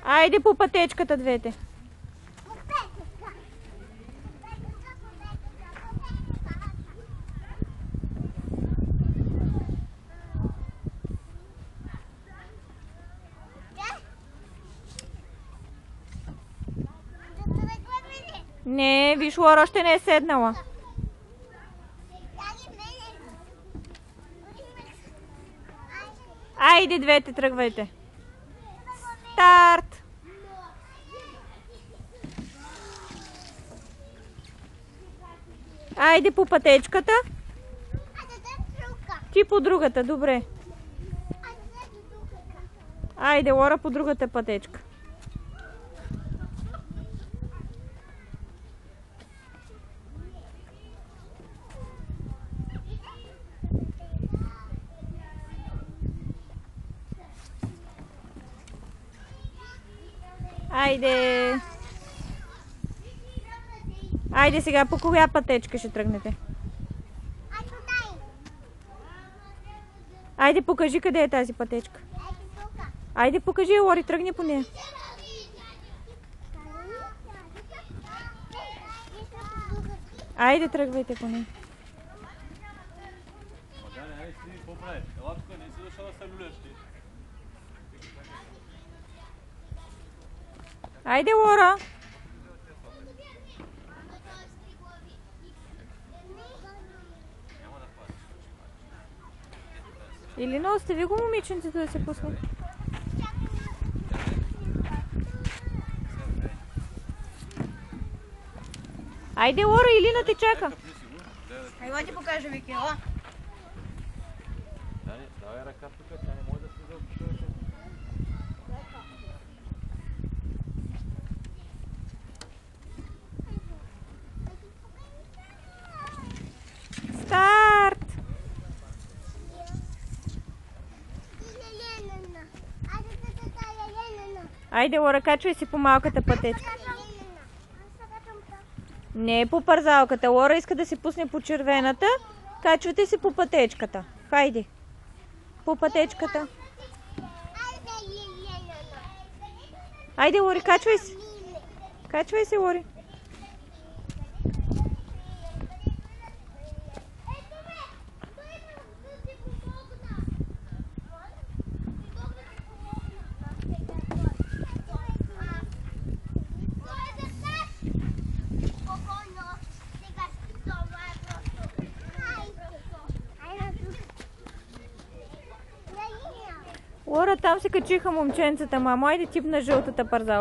Айде по пътечката двете. Не, виж, Лора още не е седнала. Айде двете, тръгвайте. Старт! Айде по пътечката. Ти по другата, добре. Айде, Лора, по другата пътечка. Айде! Айде сега, по коя пътечка ще тръгнете? Айде, покажи къде е тази пътечка. Айде, покажи, Лори, тръгни по нея. Айде, тръгвайте по нея. Айде, Лора! Илина, остави го момиченцето да се пусне. Айде, Лора, Илина те чака. Айде ти покажа, Вики, ела. Давай ръка тук, тя не може да се заобщува. Старт! Айде, Лора, качвай си по малката пътечка. Не е по парзалката. Лора иска да се пусне по червената. Качвате се по пътечката. Хайде. По пътечката. Айде, Лори, качвай се. Качвай се, Лори. Лора, там се качиха момченцата, мамо. Айде тип на жълтата парзалка.